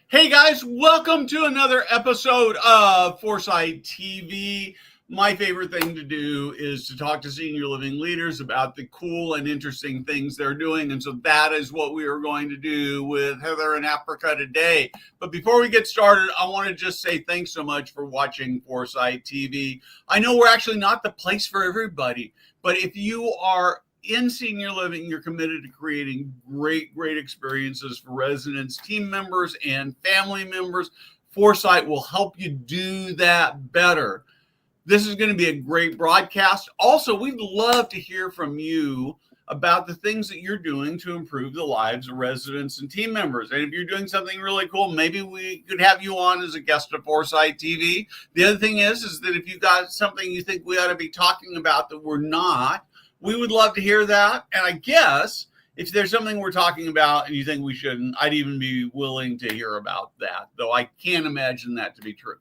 Hey guys, welcome to another episode of Foresight TV. My favorite thing to do is to talk to senior living leaders about the cool and interesting things they're doing. And so that is what we are going to do with Heather in Africa today. But before we get started, I want to just say thanks so much for watching Foresight TV. I know we're actually not the place for everybody, but if you are in senior living, you're committed to creating great experiences for residents, team members, and family members. Foresight will help you do that better. This is going to be a great broadcast. Also, we'd love to hear from you about the things that you're doing to improve the lives of residents and team members. And if you're doing something really cool, maybe we could have you on as a guest of Foresight TV. The other thing is that if you got something you think we ought to be talking about that we're not, we would love to hear that. And I guess if there's something we're talking about and you think we shouldn't, I'd even be willing to hear about that, though I can't imagine that to be true.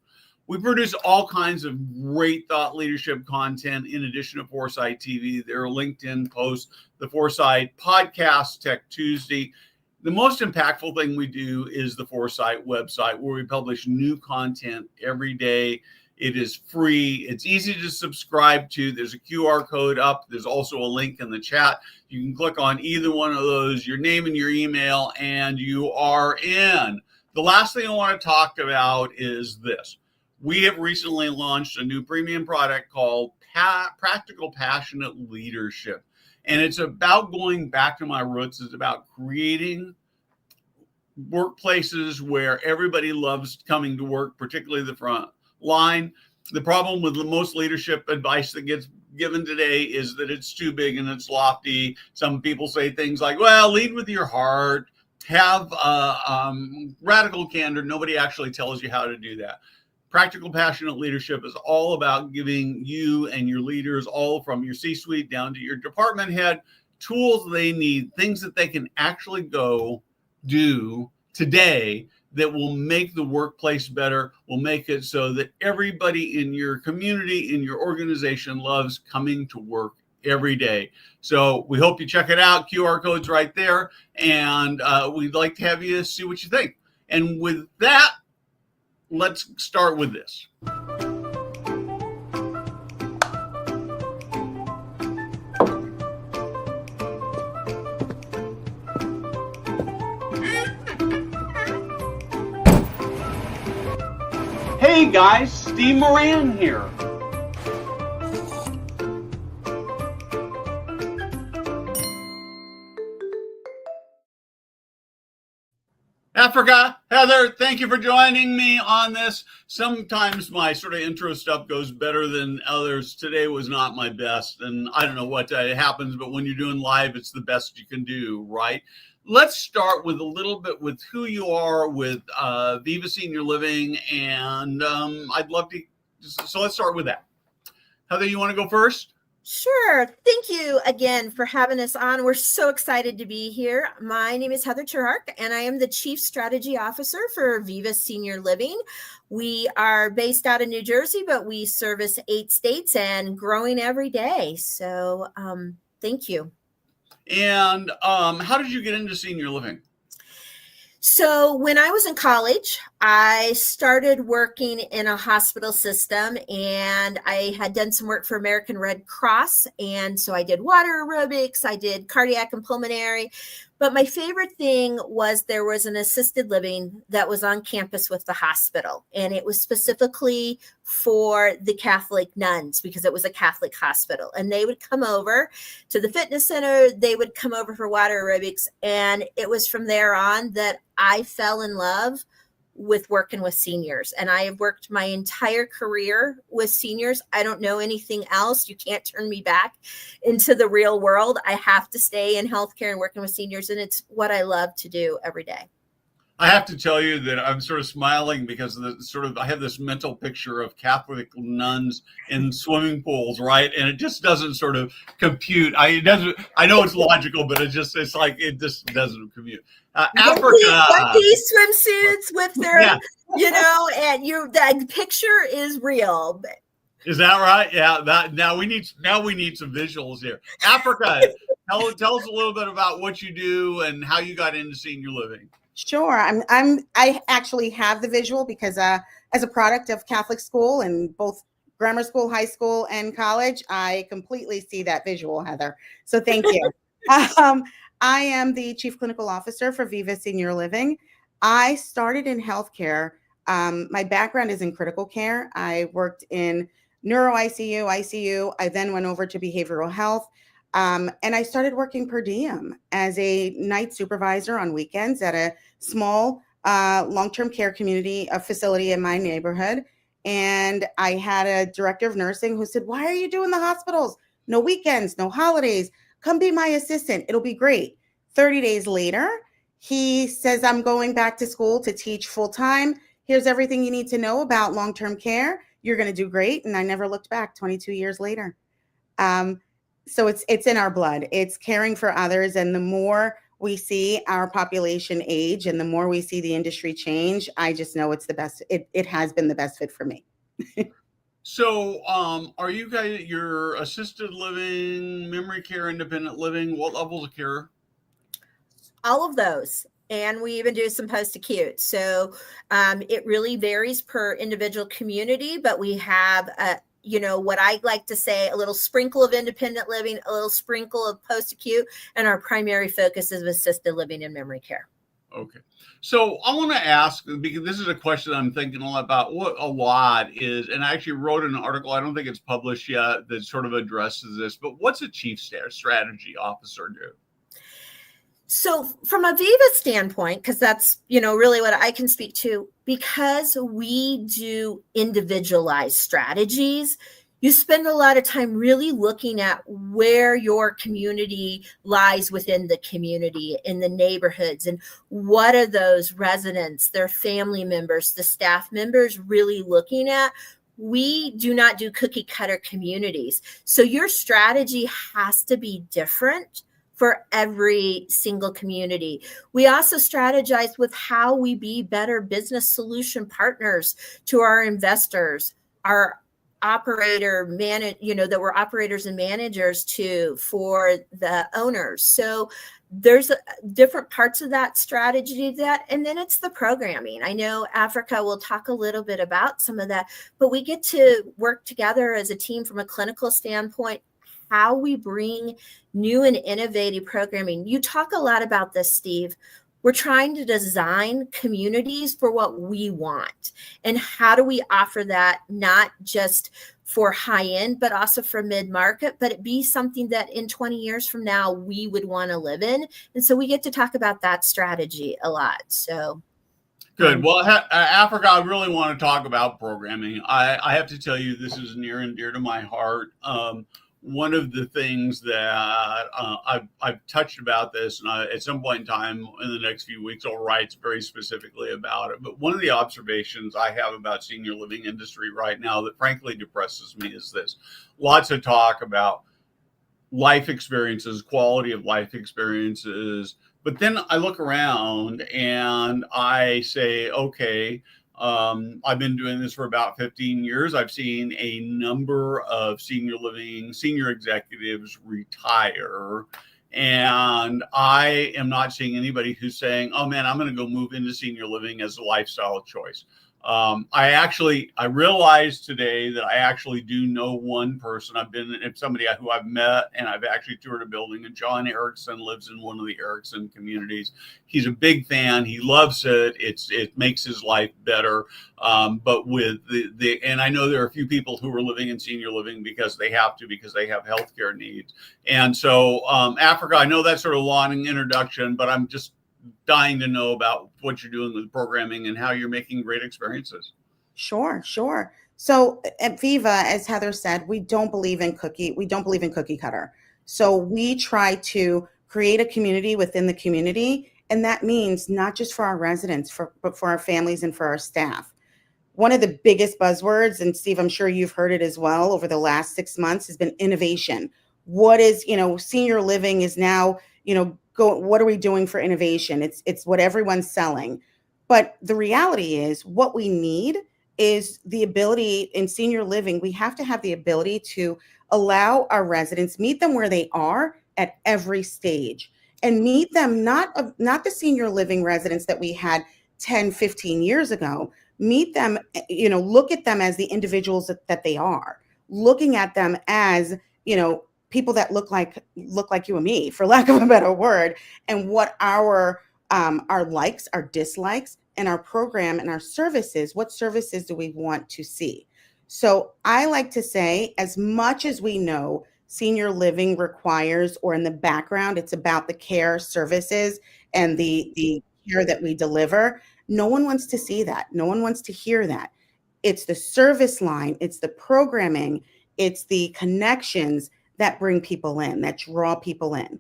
We produce all kinds of great thought leadership content in addition to Foresight TV. There are LinkedIn posts, the Foresight podcast, Tech Tuesday. The most impactful thing we do is the Foresight website, where we publish new content every day. It is free. It's easy to subscribe to. There's a QR code up. There's also a link in the chat. You can click on either one of those, your name and your email, and you are in. The last thing I want to talk about is this. We have recently launched a new premium product called Practical Passionate Leadership. And it's about going back to my roots. It's about creating workplaces where everybody loves coming to work, particularly the front line. The problem with the most leadership advice that gets given today is that it's too big and it's lofty. Some people say things like, well, lead with your heart, have radical candor. Nobody actually tells you how to do that. Practical Passionate Leadership is all about giving you and your leaders, all from your C-suite down to your department head, tools they need, things that they can actually go do today that will make the workplace better, will make it so that everybody in your community, in your organization loves coming to work every day. So we hope you check it out. QR code's right there. And we'd like to have you see what you think. And with that, let's start with this. Hey guys, Steve Moran here. Afrika, Heather, thank you for joining me on this. Sometimes my sort of intro stuff goes better than others. Today was not my best, and I don't know what happens, but when you're doing live, it's the best you can do, right? Let's start with a little bit with who you are with Viva Senior Living, and I'd love to, so let's start with that. Heather, you want to go first? Sure. Thank you again for having us on. We're so excited to be here. My name is Heather Terhark, and I am the Chief Strategy Officer for Viva Senior Living. We are based out of New Jersey, but we service 8 states and growing every day. So thank you. And how did you get into senior living? So when I was in college, I started working in a hospital system, and I had done some work for American Red Cross. And so I did water aerobics, I did cardiac and pulmonary. But my favorite thing was there was an assisted living that was on campus with the hospital. And it was specifically for the Catholic nuns because it was a Catholic hospital. And they would come over to the fitness center. They would come over for water aerobics. And it was from there on that I fell in love with working with seniors. And I have worked my entire career with seniors. I don't know anything else. You can't turn me back into the real world. I have to stay in healthcare and working with seniors. And it's what I love to do every day. I have to tell you that I'm sort of smiling because I have this mental picture of Catholic nuns in swimming pools, right? And it just doesn't sort of compute. I know it's logical, but it just doesn't compute. Afrika, these swimsuits with their, and the picture is real. Is that right? Yeah. Now we need some visuals here. Afrika, tell us a little bit about what you do and how you got into senior living. Sure. I actually have the visual because as a product of Catholic school and both grammar school, high school, and college, I completely see that visual, Heather. So thank you. um, I am the Chief Clinical Officer for Viva Senior Living. I started in healthcare. My background is in critical care. I worked in neuro ICU, ICU. I then went over to behavioral health. And I started working per diem as a night supervisor on weekends at a small long-term care community, a facility in my neighborhood. And I had a director of nursing who said, "Why are you doing the hospitals? No weekends, no holidays. Come be my assistant. It'll be great." 30 days later, he says, "I'm going back to school to teach full time. Here's everything you need to know about long-term care. You're going to do great." And I never looked back 22 years later. So it's in our blood. It's caring for others. And the more we see our population age and the more we see the industry change, I just know it's the best. It has been the best fit for me. So, are you guys your assisted living, memory care, independent living? What levels of care? All of those. And we even do some post-acute. So it really varies per individual community, but we have what I like to say, a little sprinkle of independent living, a little sprinkle of post-acute, and our primary focus is assisted living and memory care. Okay. So I want to ask, because this is a question I'm thinking a lot about, what a lot is, and I actually wrote an article, I don't think it's published yet, that sort of addresses this, but what's a chief strategy officer do? So from a Viva standpoint, because that's, really what I can speak to, because we do individualized strategies, you spend a lot of time really looking at where your community lies within the community, in the neighborhoods, and what are those residents, their family members, the staff members really looking at. We do not do cookie cutter communities. So your strategy has to be different for every single community. We also strategize with how we be better business solution partners to our investors, our that we're operators and managers for the owners. So there's different parts of that strategy and then it's the programming. I know Afrika will talk a little bit about some of that, but we get to work together as a team from a clinical standpoint, how we bring new and innovative programming. You talk a lot about this, Steve. We're trying to design communities for what we want. And how do we offer that not just for high end, but also for mid-market, but it be something that in 20 years from now, we would want to live in. And so we get to talk about that strategy a lot. So good. Well, Afrika, I really want to talk about programming. I have to tell you, this is near and dear to my heart. One of the things that I've touched about this, and at some point in time in the next few weeks, I'll write very specifically about it. But one of the observations I have about senior living industry right now that frankly depresses me is this: lots of talk about life experiences, quality of life experiences. But then I look around and I say, okay, I've been doing this for about 15 years. I've seen a number of senior executives retire. And I am not seeing anybody who's saying, "Oh man, I'm going to go move into senior living as a lifestyle choice." I realized today that I actually do know one person. It's somebody who I've met, and I've actually toured a building, and John Erickson lives in one of the Erickson communities. He's a big fan. He loves it. It makes his life better. But with and I know there are a few people who are living in senior living because they have healthcare needs. And so, Afrika, I know that's sort of long introduction, but I'm just dying to know about what you're doing with programming and how you're making great experiences. Sure. So at Viva, as Heather said, we don't believe in cookie cutter. So we try to create a community within the community. And that means not just for our residents, but for our families and for our staff. One of the biggest buzzwords, and Steve, I'm sure you've heard it as well over the last 6 months, has been innovation. What is, senior living is now, what are we doing for innovation? It's what everyone's selling. But the reality is what we need is the ability in senior living. We have to have the ability to allow our residents, meet them where they are at every stage. and meet them, not the senior living residents that we had 10, 15 years ago. Meet them, look at them as the individuals that they are, looking at them as, people that look like you and me, for lack of a better word, and what our likes, our dislikes, and our program and our services, what services do we want to see? So I like to say, as much as we know senior living requires, or in the background, it's about the care services and the care that we deliver. No one wants to see that. No one wants to hear that. It's the service line, it's the programming, it's the connections that bring people in, that draw people in.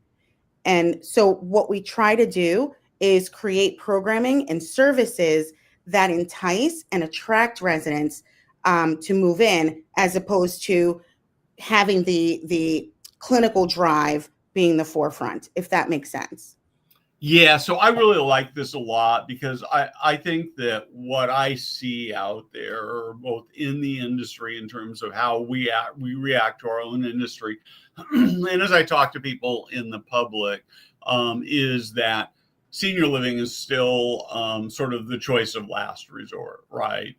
And so what we try to do is create programming and services that entice and attract residents to move in, as opposed to having the clinical drive being the forefront, if that makes sense. Yeah, so I really like this a lot, because I think that what I see out there, both in the industry in terms of how we react to our own industry, and as I talk to people in the public, is that senior living is still sort of the choice of last resort, right?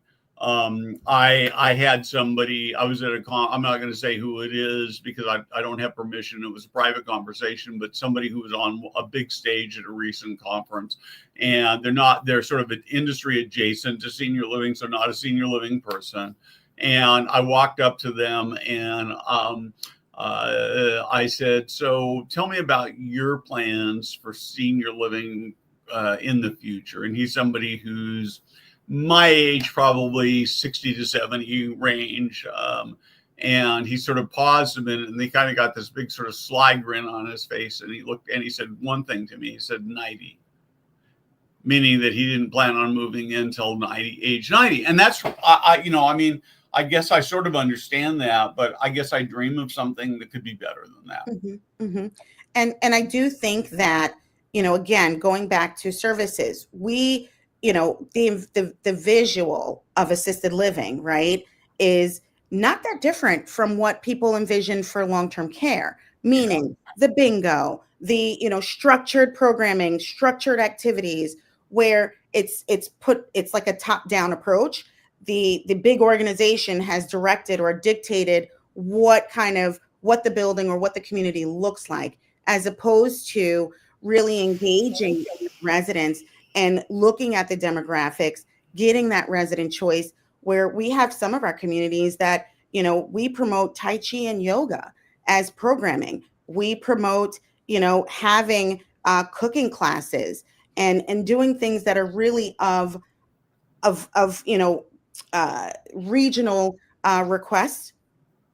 I had somebody, I was at I'm not going to say who it is because I don't have permission. It was a private conversation, but somebody who was on a big stage at a recent conference, and they're sort of an industry adjacent to senior living. So not a senior living person. And I walked up to them and, I said, so tell me about your plans for senior living, in the future. And he's somebody who's my age, probably 60 to 70 range. And he sort of paused a minute, and they kind of got this big sort of sly grin on his face. And he looked and he said one thing to me. He said 90, meaning that he didn't plan on moving in until age 90. And that's, I guess I sort of understand that, but I guess I dream of something that could be better than that. Mm-hmm, mm-hmm. And I do think that, again, going back to services, we, the visual of assisted living, right, is not that different from what people envision for long-term care, meaning the bingo, the, structured programming, structured activities, where it's like a top-down approach. The big organization has directed or dictated what the building or what the community looks like, as opposed to really engaging residents and looking at the demographics, getting that resident choice, where we have some of our communities that, we promote Tai Chi and yoga as programming. We promote, having cooking classes and doing things that are really of regional requests.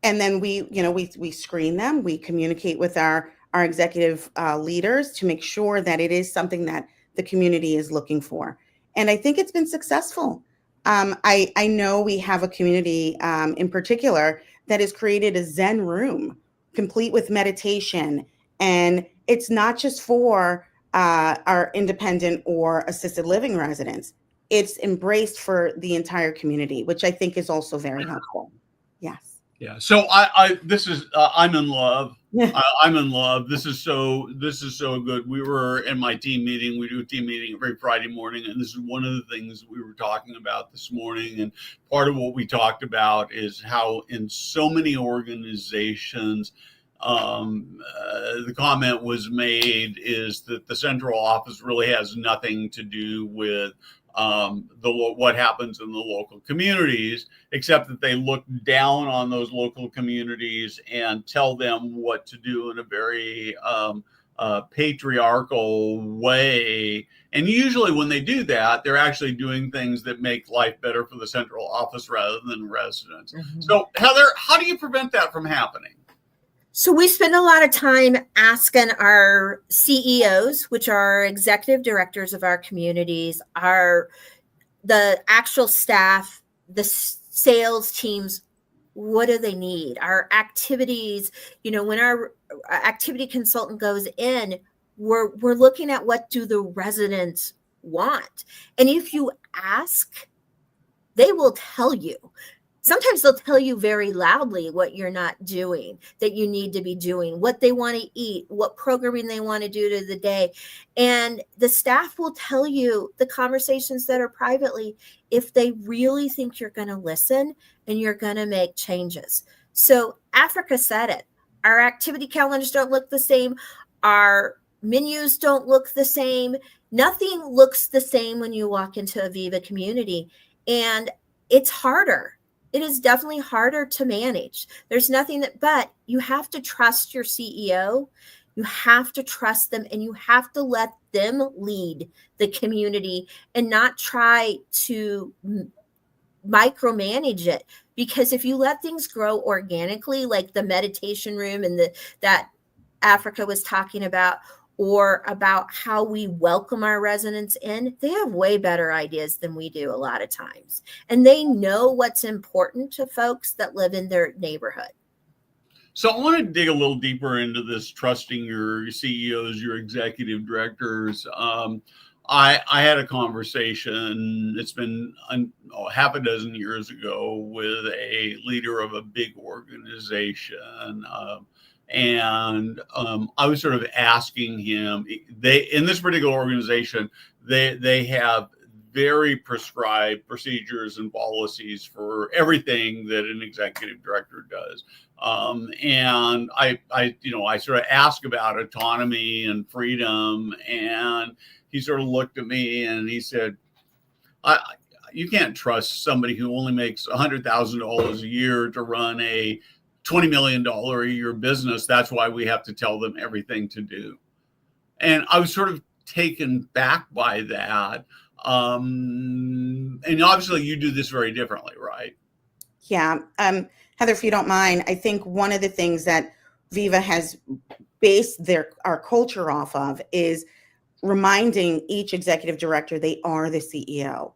And then we screen them, we communicate with our executive leaders to make sure that it is something that the community is looking for. And I think it's been successful. I know we have a community in particular that has created a Zen room complete with meditation. And it's not just for our independent or assisted living residents. It's embraced for the entire community, which I think is also very helpful. Yes. Yeah. So I'm in love. I'm in love. This is so good. We were in my team meeting. We do a team meeting every Friday morning, and this is one of the things we were talking about this morning. And part of what we talked about is how in so many organizations, the comment was made is that the central office really has nothing to do with what happens in the local communities, except that they look down on those local communities and tell them what to do in a very patriarchal way. And usually when they do that, they're actually doing things that make life better for the central office rather than residents. Mm-hmm. So Heather, how do you prevent that from happening? So we spend a lot of time asking our CEOs, which are executive directors of our communities, the actual staff, the sales teams, what do they need? Our activities, when our activity consultant goes in, we're looking at what do the residents want. And if you ask, they will tell you. Sometimes they'll tell you very loudly what you're not doing, that you need to be doing, what they want to eat, what programming they want to do to the day. And the staff will tell you the conversations that are privately if they really think you're going to listen and you're going to make changes. So Africa said it. Our activity calendars don't look the same. Our menus don't look the same. Nothing looks the same when you walk into a Viva community. And it's harder. It is definitely harder to manage. There's nothing but you have to trust your CEO. You have to trust them, and you have to let them lead the community and not try to micromanage it. Because if you let things grow organically, like the meditation room and that Africa was talking about, or about how we welcome our residents in, they have way better ideas than we do a lot of times. And they know what's important to folks that live in their neighborhood. So I want to dig a little deeper into this trusting your CEOs, your executive directors. I had a conversation, it's been half a dozen years ago, with a leader of a big organization. And I was sort of asking him, in this particular organization, they have very prescribed procedures and policies for everything that an executive director does. And I sort of asked about autonomy and freedom, and he sort of looked at me and he said, you can't trust somebody who only makes $100,000 a year to run a $20 million a year business. That's why we have to tell them everything to do. And I was sort of taken back by that. And obviously you do this very differently, right? Yeah. Heather, if you don't mind, I think one of the things that Viva has based our culture off of is reminding each executive director they are the CEO.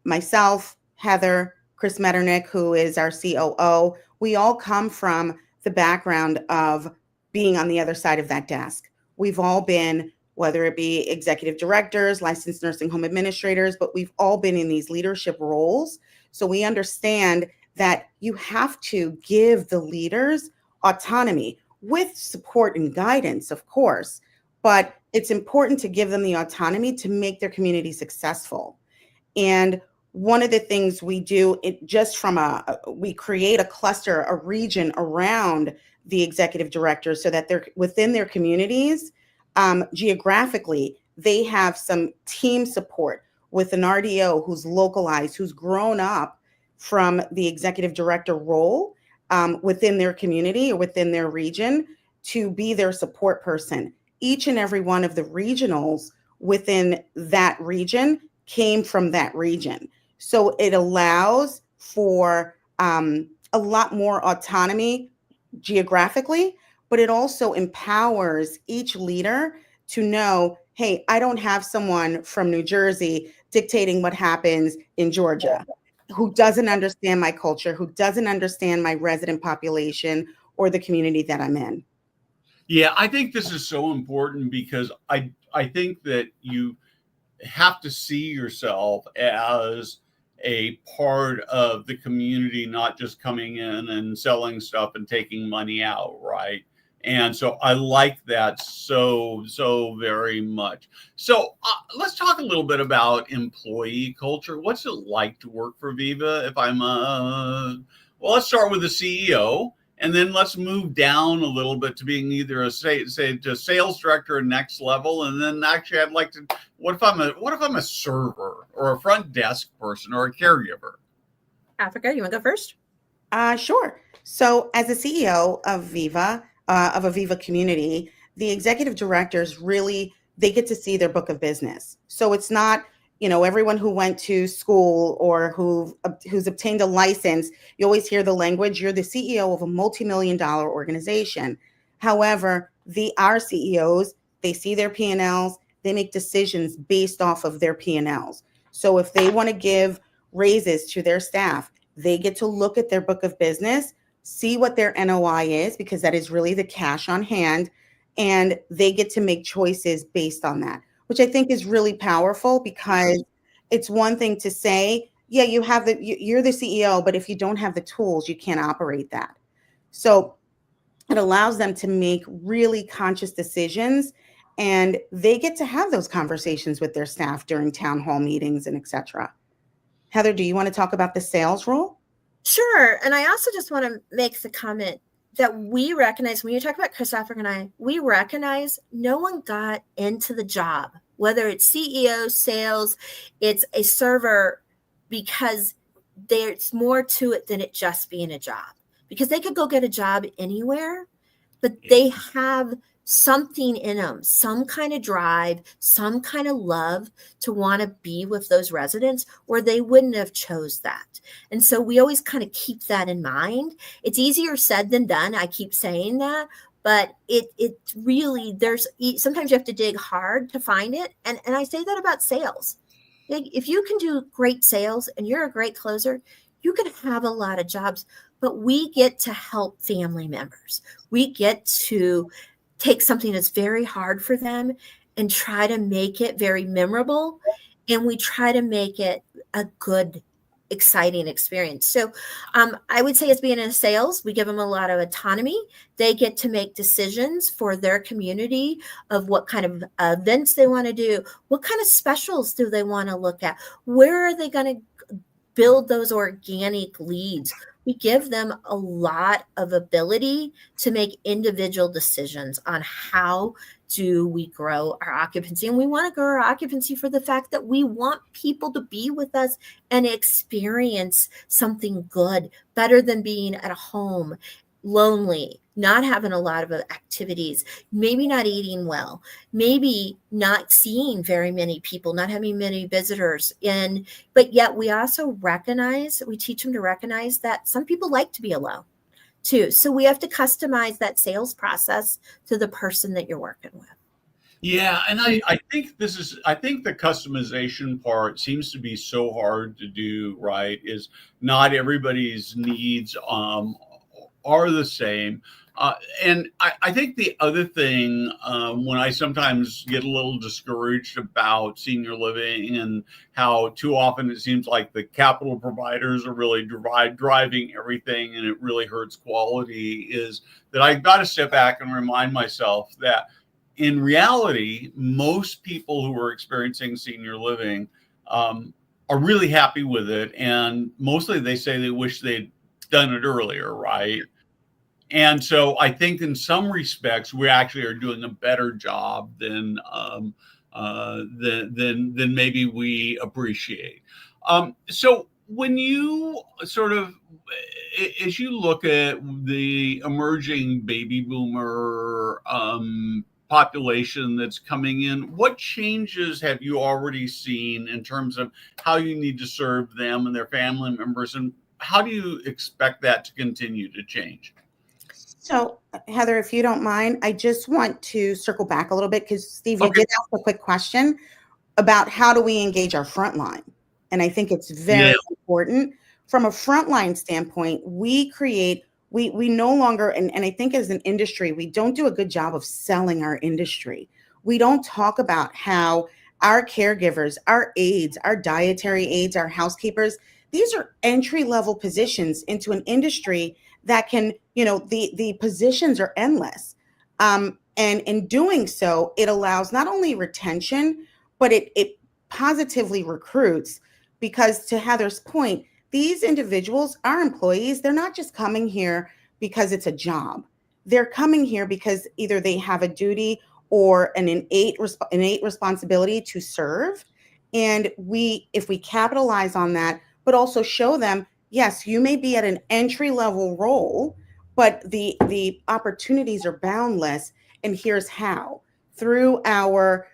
Myself, Heather, Chris Metternich, who is our COO, we all come from the background of being on the other side of that desk. We've all been, whether it be executive directors, licensed nursing home administrators, but we've all been in these leadership roles. So we understand that you have to give the leaders autonomy with support and guidance, of course, but it's important to give them the autonomy to make their community successful. And one of the things we do, we create a cluster, a region around the executive directors so that they're within their communities. Geographically, they have some team support with an RDO who's localized, who's grown up from the executive director role within their community or within their region to be their support person. Each and every one of the regionals within that region came from that region. So it allows for a lot more autonomy geographically, but it also empowers each leader to know, hey, I don't have someone from New Jersey dictating what happens in Georgia, who doesn't understand my culture, who doesn't understand my resident population or the community that I'm in. Yeah, I think this is so important because I think that you have to see yourself as a part of the community, not just coming in and selling stuff and taking money out, right? And so I like that so very much. So let's talk a little bit about employee culture. What's it like to work for Viva? If I'm well, let's start with the CEO. And then let's move down a little bit to being either a sales director or next level. And then actually I'd like to, what if I'm a server or a front desk person or a caregiver? Africa, you want to go first? Sure. So as a CEO of Viva, of a Viva community, the executive directors really, they get to see their book of business. So it's not, everyone who went to school or who's obtained a license, you always hear the language, you're the CEO of a multi-million-dollar organization. However, our CEOs, they see their P&Ls, they make decisions based off of their P&Ls. So if they want to give raises to their staff, they get to look at their book of business, see what their NOI is, because that is really the cash on hand, and they get to make choices based on that, which I think is really powerful, because it's one thing to say yeah, you're the CEO, but if you don't have the tools, you can't operate that. So it allows them to make really conscious decisions, and they get to have those conversations with their staff during town hall meetings and etc. Heather, do you want to talk about the sales role? Sure. And I also just want to make the comment that we recognize when you talk about Chris Africa and I, we recognize no one got into the job, whether it's CEO, sales, it's a server, because there's more to it than it just being a job. Because they could go get a job anywhere, but they have something in them, some kind of drive, some kind of love to want to be with those residents, or they wouldn't have chose that. And so we always kind of keep that in mind. It's easier said than done. I keep saying that, but it really, sometimes you have to dig hard to find it. And I say that about sales. If you can do great sales and you're a great closer, you can have a lot of jobs, but we get to help family members. We get to take something that's very hard for them and try to make it very memorable. And we try to make it a good, exciting experience. So I would say as being in sales, we give them a lot of autonomy. They get to make decisions for their community of what kind of events they want to do. What kind of specials do they want to look at? Where are they going to build those organic leads? We give them a lot of ability to make individual decisions on how do we grow our occupancy. And we want to grow our occupancy for the fact that we want people to be with us and experience something good, better than being at home, lonely, not having a lot of activities, maybe not eating well, maybe not seeing very many people, not having many visitors. But yet we also we teach them to recognize that some people like to be alone too. So we have to customize that sales process to the person that you're working with. Yeah, and I think the customization part seems to be so hard to do, right? Is not everybody's needs are the same. And I think the other thing, when I sometimes get a little discouraged about senior living and how too often it seems like the capital providers are really driving everything and it really hurts quality, is that I've got to step back and remind myself that in reality, most people who are experiencing senior living are really happy with it. And mostly they say they wish they'd done it earlier, right? And so I think in some respects we actually are doing a better job than maybe we appreciate. So when you sort of, as you look at the emerging baby boomer population that's coming in, what changes have you already seen in terms of how you need to serve them and their family members, and how do you expect that to continue to change? So, Heather, if you don't mind, I just want to circle back a little bit because, Steve, you did ask a quick question about how do we engage our frontline. And I think it's very important. From a frontline standpoint, we no longer, and I think as an industry, we don't do a good job of selling our industry. We don't talk about how our caregivers, our aides, our dietary aides, our housekeepers, these are entry-level positions into an industry that can, the positions are endless. And in doing so, it allows not only retention, but it positively recruits, because to Heather's point, these individuals are employees. They're not just coming here because it's a job. They're coming here because either they have a duty or an innate responsibility to serve. And if we capitalize on that, but also show them, yes, you may be at an entry-level role, but the opportunities are boundless. And here's how. Through our,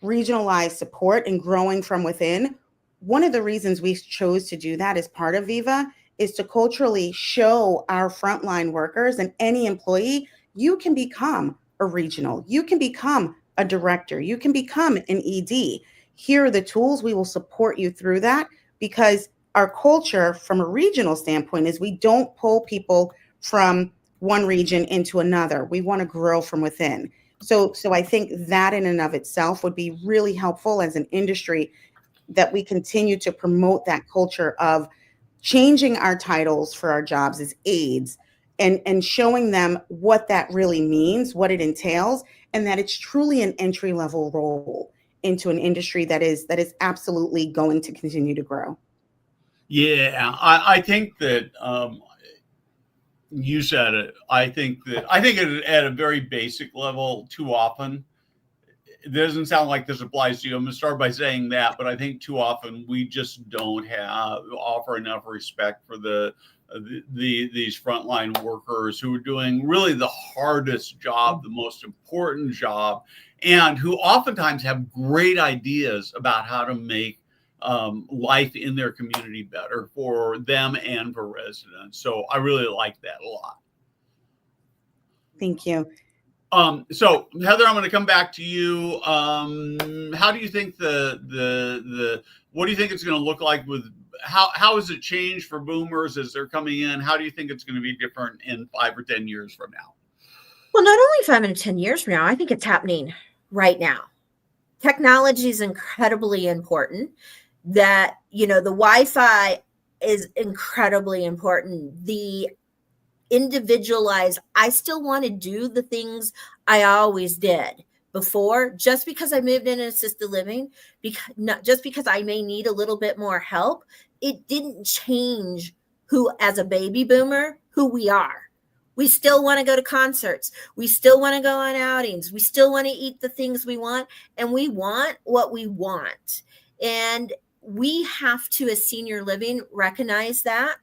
regionalized support and growing from within, one of the reasons we chose to do that as part of Viva is to culturally show our frontline workers and any employee, you can become a regional, you can become a director, you can become an ED. Here are the tools. We will support you through that, because our culture from a regional standpoint is we don't pull people from one region into another. We want to grow from within. So I think that in and of itself would be really helpful as an industry. that we continue to promote that culture of changing our titles for our jobs as aides, and showing them what that really means, what it entails, and that it's truly an entry level role into an industry that is absolutely going to continue to grow. Yeah, I think that you said it. I think it, at a very basic level, too often, it doesn't sound like this applies to you. I'm going to start by saying that, but I think too often we just don't offer enough respect for these frontline workers who are doing really the hardest job, the most important job, and who oftentimes have great ideas about how to make life in their community better for them and for residents. So I really like that a lot. Thank you. So Heather, I'm going to come back to you. How do you think what do you think it's going to look like with how has it changed for boomers as they're coming in? How do you think it's going to be different in 5 or 10 years from now? Well, not only 5 and 10 years from now, I think it's happening right now. Technology is incredibly important. That, the Wi-Fi is incredibly important. The individualized, I still want to do the things I always did before, just because I moved in assisted living, just because I may need a little bit more help, it didn't change who, as a baby boomer, who we are. We still want to go to concerts. We still want to go on outings. We still want to eat the things we want, and we want what we want. And we have to, as senior living, recognize that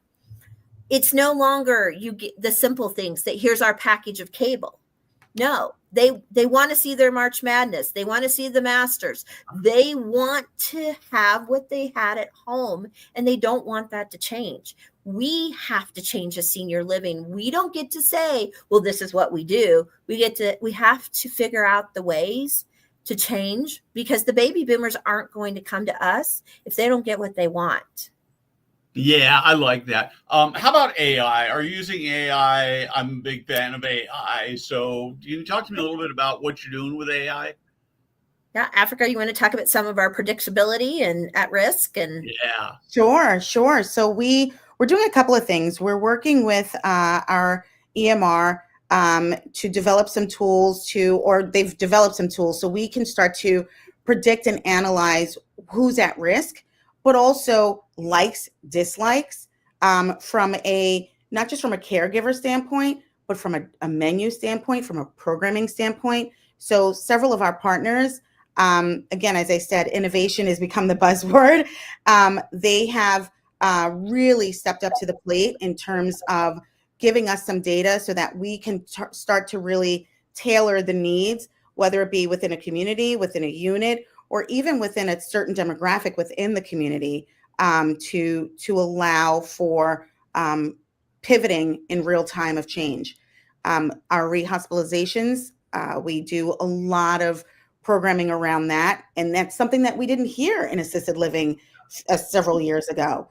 it's no longer you get the simple things that here's our package of cable. No, they want to see their March Madness. They want to see the Masters. They want to have what they had at home, and they don't want that to change. We have to change as senior living. We don't get to say, well, this is what we do. We have to figure out the ways to change, because the baby boomers aren't going to come to us if they don't get what they want. Yeah, I like that. How about AI? Are you using AI? I'm a big fan of AI. So can you talk to me a little bit about what you're doing with AI? Yeah, Afrika, you want to talk about some of our predictability and at risk? And yeah, sure. So we're doing a couple of things. We're working with our EMR to develop some tools they've developed some tools so we can start to predict and analyze who's at risk, but also likes, dislikes, from not just from a caregiver standpoint, but from a menu standpoint, from a programming standpoint. So several of our partners, again, as I said, innovation has become the buzzword. They have really stepped up to the plate in terms of giving us some data so that we can start to really tailor the needs, whether it be within a community, within a unit, or even within a certain demographic within the community, to allow for pivoting in real time of change. Our rehospitalizations, we do a lot of programming around that, and that's something that we didn't hear in assisted living several years ago.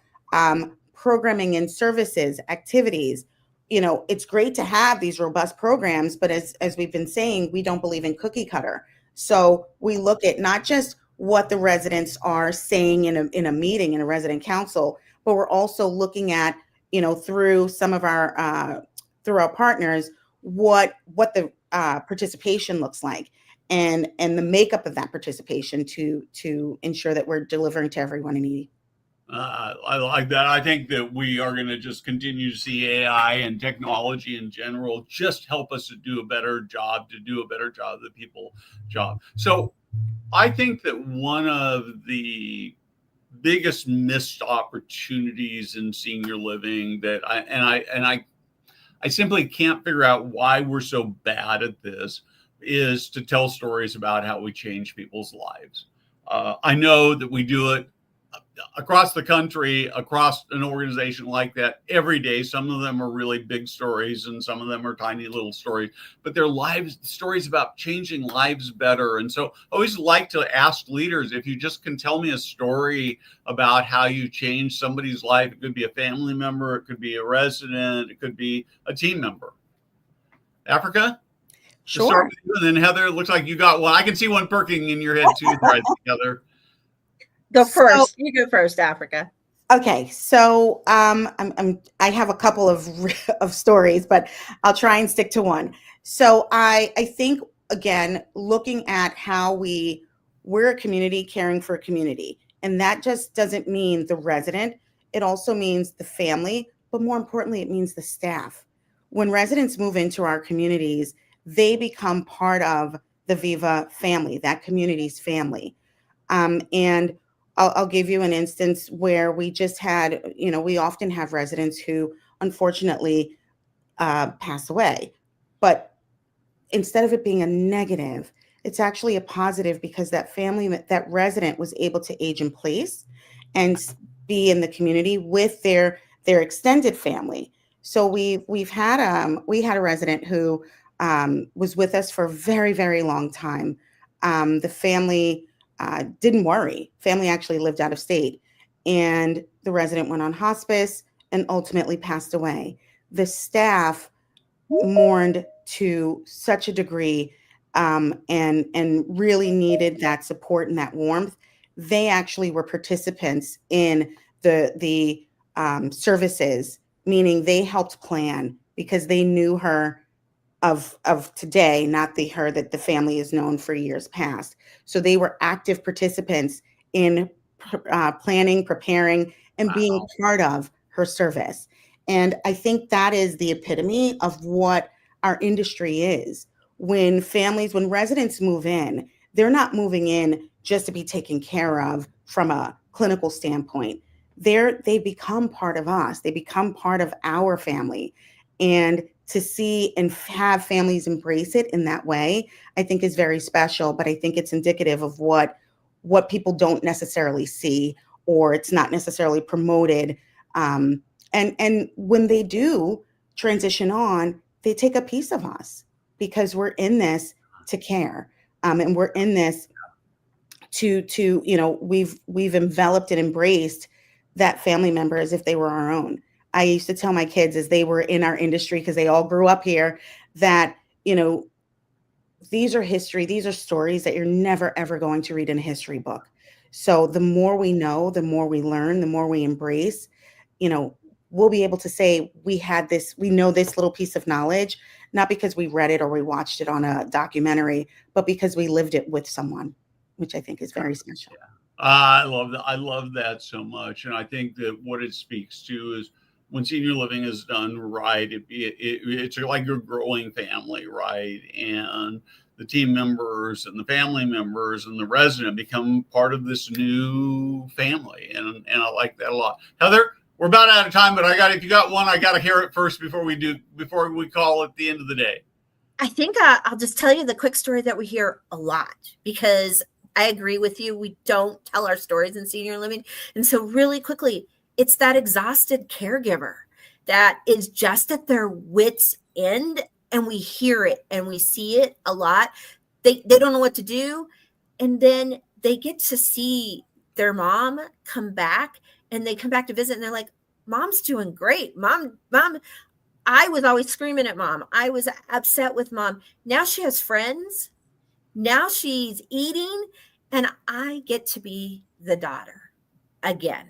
Programming in services, activities. It's great to have these robust programs, but as we've been saying, we don't believe in cookie cutter. So we look at not just what the residents are saying in a meeting, in a resident council, but we're also looking at, through some of our through our partners, what the participation looks like, and the makeup of that participation to ensure that we're delivering to everyone in need. I like that. I think that we are going to just continue to see AI and technology in general just help us to do a better job of the people job. So I think that one of the biggest missed opportunities in senior living that I simply can't figure out why we're so bad at this is to tell stories about how we change people's lives. I know that we do it across the country, across an organization like that every day. Some of them are really big stories and some of them are tiny little stories, but they're stories about changing lives better. And so I always like to ask leaders, if you just can tell me a story about how you changed somebody's life. It could be a family member, it could be a resident, it could be a team member. Afrika? Sure. Start with you, and then Heather, it looks like you got one. I can see one perking in your head too, right, Heather. Go So, first. You go first, Africa. okay, so I have a couple of of stories, but I'll try and stick to one. So I think, again, looking at how we're a community caring for a community, and that just doesn't mean the resident. It also means the family, but more importantly, it means the staff. When residents move into our communities, they become part of the Viva family, that community's family. And I'll give you an instance where we just had, we often have residents who unfortunately pass away. But instead of it being a negative, it's actually a positive because that family, that resident was able to age in place and be in the community with their extended family. So we had a resident who was with us for a very, very long time. The family didn't worry. Family actually lived out of state, and the resident went on hospice and ultimately passed away. The staff mourned to such a degree, and really needed that support and that warmth. They actually were participants in the services, meaning they helped plan because they knew her of today, not the her that the family is known for years past. So they were active participants in planning, preparing, and being Wow. part of her service. And I think that is the epitome of what our industry is. When residents move in, they're not moving in just to be taken care of from a clinical standpoint. They become part of us. They become part of our family. And to see and have families embrace it in that way, I think is very special. But I think it's indicative of what people don't necessarily see, or it's not necessarily promoted. And when they do transition on, they take a piece of us because we're in this to care, and we're in this to we've enveloped and embraced that family member as if they were our own. I used to tell my kids as they were in our industry, because they all grew up here, that these are stories that you're never ever going to read in a history book. So the more we know, the more we learn, the more we embrace, we'll be able to say we know this little piece of knowledge, not because we read it or we watched it on a documentary, but because we lived it with someone, which I think is very special. I love that. I love that so much. And I think that what it speaks to is when senior living is done right, it's like a growing family, right? And the team members and the family members and the resident become part of this new family. And I like that a lot. Heather, we're about out of time, but if you got one, I got to hear it first before we call at the end of the day. I think I'll just tell you the quick story that we hear a lot, because I agree with you. We don't tell our stories in senior living. And so really quickly, it's that exhausted caregiver that is just at their wits' end, and we hear it and we see it a lot. They don't know what to do. And then they get to see their mom come back, and they come back to visit, and they're like, Mom's doing great. Mom, I was always screaming at Mom. I was upset with Mom. Now she has friends. Now she's eating, and I get to be the daughter again.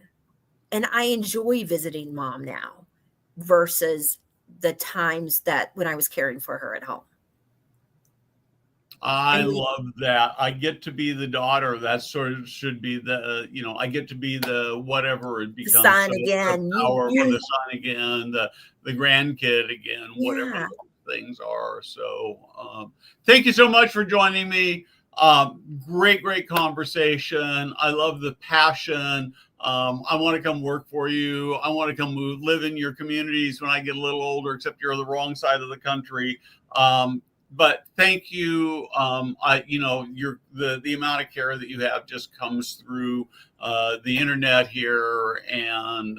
And I enjoy visiting Mom now versus the times that when I was caring for her at home. I love that. I get to be the daughter. That sort of should be the, I get to be the whatever it becomes. The son again. The power for the son again, the grandkid again, whatever those things are. So thank you so much for joining me. Great conversation. I love the passion. I want to come work for you. I want to come live in your communities when I get a little older, except you're on the wrong side of the country. But thank you. The amount of care that you have just comes through the internet here. And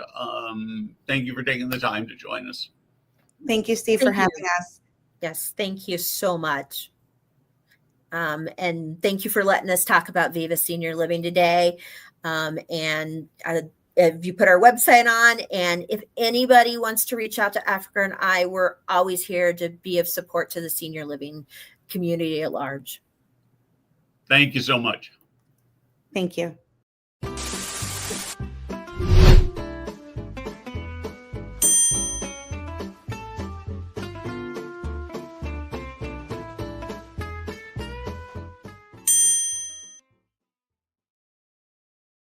thank you for taking the time to join us. Thank you, Steve, for having us. Yes, thank you so much. And thank you for letting us talk about Viva Senior Living today. And if you put our website on, and if anybody wants to reach out to Africa and I, we're always here to be of support to the senior living community at large. Thank you so much. Thank you.